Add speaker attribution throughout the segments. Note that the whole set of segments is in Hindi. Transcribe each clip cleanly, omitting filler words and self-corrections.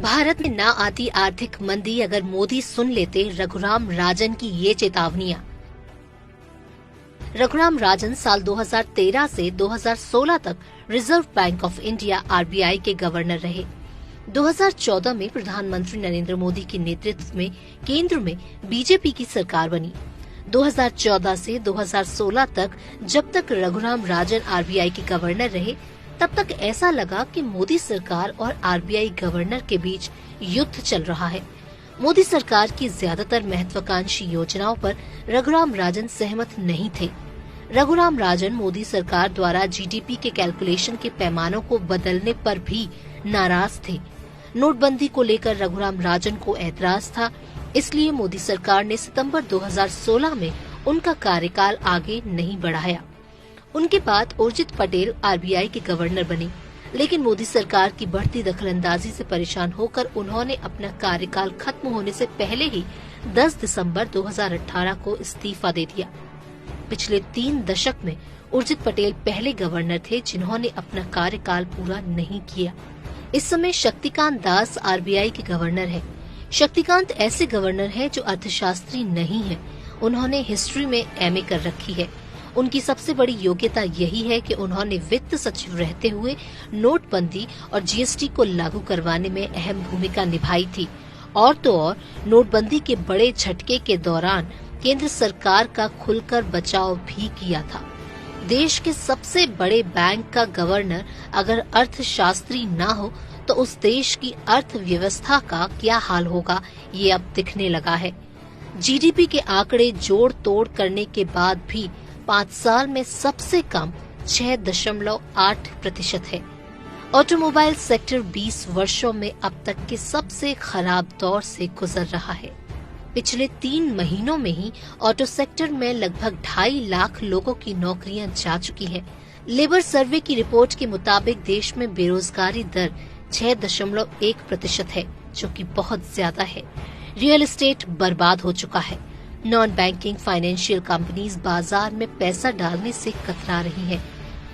Speaker 1: भारत में ना आती आर्थिक मंदी अगर मोदी सुन लेते रघुराम राजन की ये चेतावनियां। रघुराम राजन साल 2013 से 2016 तक reserve bank of India RBI के गवर्नर रहे। 2014 में प्रधानमंत्री नरेंद्र मोदी के नेतृत्व में केंद्र में बीजेपी की सरकार बनी। 2014 से 2016 तक जब तक रघुराम राजन आरबीआई के गवर्नर रहे, तब तक ऐसा लगा कि मोदी सरकार और आरबीआई गवर्नर के बीच युद्ध चल रहा है। मोदी सरकार की ज्यादातर महत्वाकांक्षी योजनाओं पर रघुराम राजन सहमत नहीं थे। रघुराम राजन मोदी सरकार द्वारा जीडीपी के कैलकुलेशन के पैमानों को बदलने पर भी नाराज थे। नोटबंदी को लेकर रघुराम राजन को ऐतराज था, इसलिए मोदी सरकार ने सितंबर 2016 में उनका कार्यकाल आगे नहीं बढ़ाया। उनके बाद उर्जित पटेल आरबीआई के गवर्नर बने, लेकिन मोदी सरकार की बढ़ती दखलंदाजी से परेशान होकर उन्होंने अपना कार्यकाल खत्म होने से पहले ही 10 दिसंबर 2018 को इस्तीफा दे दिया। पिछले 3 दशक में उर्जित पटेल पहले गवर्नर थे जिन्होंने अपना कार्यकाल पूरा नहीं किया। इस समय शक्तिकांत दास आरबीआई के गवर्नर है। शक्तिकांत ऐसे गवर्नर हैं जो अर्थशास्त्री नहीं है। उन्होंने हिस्ट्री में एमए कर रखी है। उनकी सबसे बड़ी योग्यता यही है कि उन्होंने वित्त सचिव रहते हुए नोटबंदी और जीएसटी को लागू करवाने में अहम भूमिका निभाई थी। और तो और नोटबंदी के बड़े झटके के दौरान केंद्र सरकार का खुलकर बचाव भी किया था। देश के सबसे बड़े बैंक का गवर्नर अगर अर्थशास्त्री ना हो तो उस देश की अर्थव्यवस्था का क्या हाल होगा, ये अब दिखने लगा है। जीडीपी के आंकड़े जोड़ तोड़ करने के बाद भी 5 साल में सबसे कम 6.8% है। ऑटोमोबाइल सेक्टर 20 वर्षों में अब तक के सबसे खराब दौर से गुजर रहा है। पिछले 3 महीनों में ही ऑटो सेक्टर में लगभग 2.5 लाख लोगों की नौकरियां जा चुकी हैं। लेबर सर्वे की रिपोर्ट के मुताबिक देश में बेरोजगारी दर 6.1% है, जो कि बहुत ज्यादा है। रियल एस्टेट बर्बाद हो चुका है। नॉन बैंकिंग फाइनेंशियल कंपनीज बाजार में पैसा डालने से कतरा रही हैं।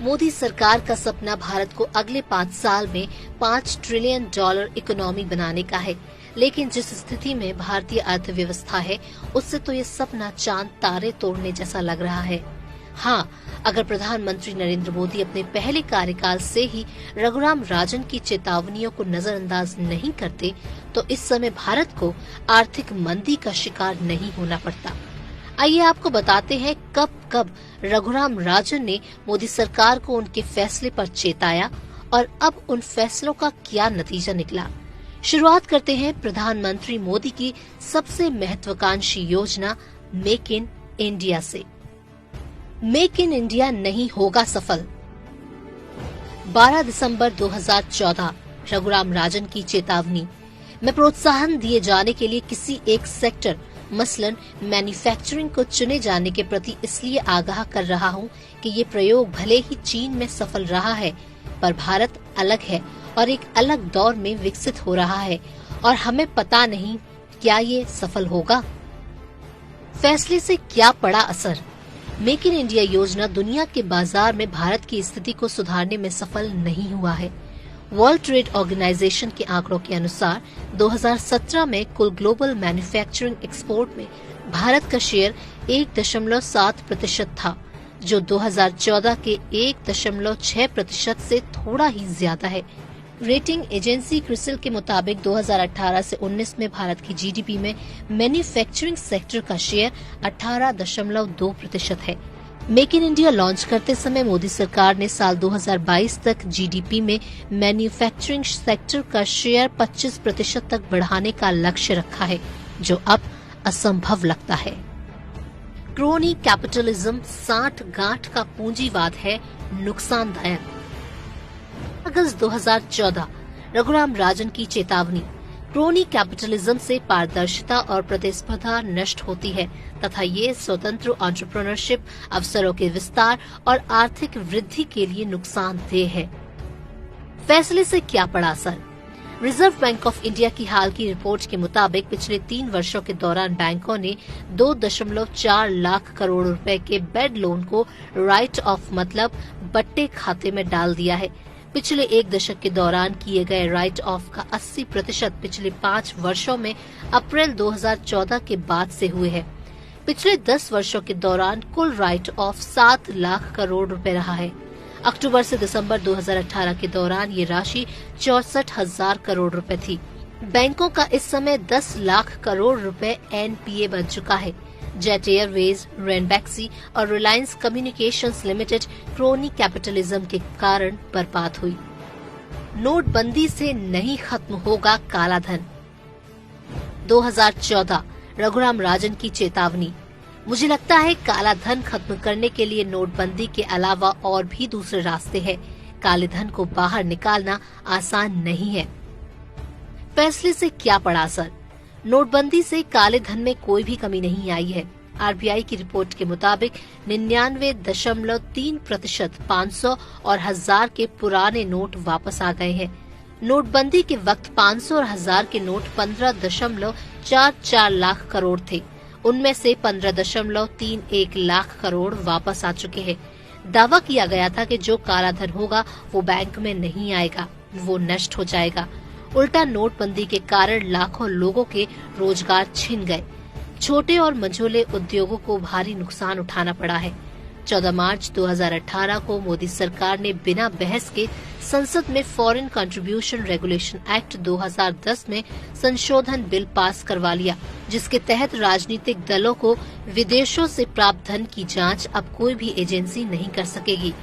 Speaker 1: मोदी सरकार का सपना भारत को अगले 5 साल में $5 ट्रिलियन इकोनॉमी बनाने का है, लेकिन जिस स्थिति में भारतीय अर्थव्यवस्था है, उससे तो ये सपना चांद तारे तोड़ने जैसा लग रहा है। हाँ, अगर प्रधानमंत्री नरेंद्र मोदी अपने पहले कार्यकाल से ही रघुराम राजन की चेतावनियों को नजरअंदाज नहीं करते, तो इस समय भारत को आर्थिक मंदी का शिकार नहीं होना पड़ता। आइए आपको बताते हैं कब रघुराम राजन ने मोदी सरकार को उनके फैसले पर चेताया और अब उन फैसलों का क्या नतीजा निकला। शुरुआत करते हैं प्रधानमंत्री मोदी की सबसे महत्वाकांक्षी योजना मेक इन इंडिया से। मेक इन इंडिया नहीं होगा सफल। 12 दिसंबर 2014 रघुराम राजन की चेतावनी। मैं प्रोत्साहन दिए जाने के लिए किसी एक सेक्टर मसलन मैन्युफैक्चरिंग को चुने जाने के प्रति इसलिए आगाह कर रहा हूं कि ये प्रयोग भले ही चीन में सफल रहा है, पर भारत अलग है और एक अलग दौर में विकसित हो रहा है और हमें पता नहीं क्या ये सफल होगा। फैसले से क्या पड़ा असर। मेक इन इंडिया योजना दुनिया के बाजार में भारत की स्थिति को सुधारने में सफल नहीं हुआ है। वर्ल्ड ट्रेड ऑर्गेनाइजेशन के आंकड़ों के अनुसार 2017 में कुल ग्लोबल मैन्युफैक्चरिंग एक्सपोर्ट में भारत का शेयर 1.7% था, जो 2014 के 1.6% से थोड़ा ही ज्यादा है। रेटिंग एजेंसी क्रिसिल के मुताबिक 2018 से 19 में भारत की जीडीपी में मैन्युफैक्चरिंग सेक्टर का शेयर 18.2% है। मेक इन इंडिया लॉन्च करते समय मोदी सरकार ने साल 2022 तक जीडीपी में मैन्युफैक्चरिंग सेक्टर का शेयर 25% तक बढ़ाने का लक्ष्य रखा है, जो अब असंभव लगता है। क्रोनी कैपिटलिज्म 60-गांठ का पूंजीवाद है, नुकसानदायक। अगस्त 2014 रघुराम राजन की चेतावनी। क्रोनी कैपिटलिज्म से पारदर्शिता और प्रतिस्पर्धा नष्ट होती है तथा ये स्वतंत्र एंटरप्रेन्योरशिप, अवसरों के विस्तार और आर्थिक वृद्धि के लिए नुकसानदेह है। फैसले से क्या पड़ा असर। रिजर्व बैंक ऑफ इंडिया की हाल की रिपोर्ट के मुताबिक पिछले 3 वर्षों के दौरान बैंकों ने 2.4 लाख करोड़ रुपए के बेड लोन को राइट ऑफ मतलब बट्टे खाते में डाल दिया है। पिछले 1 दशक के दौरान किए गए राइट ऑफ का 80% पिछले 5 वर्षों में अप्रैल 2014 के बाद से हुए हैं। पिछले 10 वर्षों के दौरान कुल राइट ऑफ 7 लाख करोड़ रुपए रहा है। अक्टूबर से दिसंबर 2018 के दौरान ये राशि 64,000 करोड़ रुपए थी। बैंकों का इस समय 10 लाख करोड़ रुपए एनपीए बन चुका है। जेट एयरवेज, रेनबैक्सी और Reliance Communications Limited crony capitalism के कारण बर्बाद हुई। नोटबंदी से नहीं खत्म होगा काला धन। 2014 रघुराम राजन की चेतावनी। मुझे लगता है काला धन खत्म करने के लिए नोटबंदी के अलावा और भी दूसरे रास्ते हैं। काले धन को बाहर निकालना आसान नहीं है। फैसले से क्या पड़ा असर? नोटबंदी से काले धन में कोई भी कमी नहीं आई है। आरबीआई की रिपोर्ट के मुताबिक 99.3% 500 और 1000 के पुराने नोट वापस आ गए हैं। नोटबंदी के वक्त 500 और 1000 के नोट 15.44 लाख करोड़ थे। उनमें से 15.31 लाख करोड़ वापस आ चुके हैं। दावा किया गया था कि जो काला धन होगा वो बैंक में नहीं आएगा, वो नष्ट हो जाएगा। उल्टा नोटबंदी के कारण लाखों लोगों के रोजगार छिन गए। छोटे और मझोले उद्योगों को भारी नुकसान उठाना पड़ा है। 14 मार्च 2018 को मोदी सरकार ने बिना बहस के संसद में फॉरेन कंट्रीब्यूशन रेगुलेशन एक्ट 2010 में संशोधन बिल पास करवा लिया, जिसके तहत राजनीतिक दलों को विदेशों से प्राप्त धन की जांच अब कोई भी एजेंसी नहीं कर सकेगी।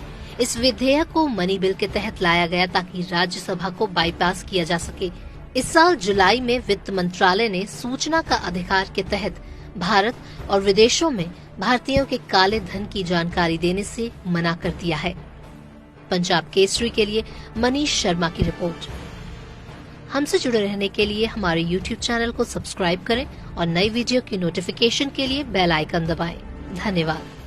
Speaker 1: इस विधेयक को मनी बिल के तहत लाया गया ताकि राज्यसभा को बाईपास किया जा सके। इस साल जुलाई में वित्त मंत्रालय ने सूचना का अधिकार के तहत भारत और विदेशों में भारतीयों के काले धन की जानकारी देने से मना कर दिया है। पंजाब केसरी के लिए मनीष शर्मा की रिपोर्ट। हमसे जुड़े रहने के लिए हमारे YouTube चैनल को सब्सक्राइब करें और नई वीडियो की नोटिफिकेशन के लिए बेल आइकन दबाएं। धन्यवाद।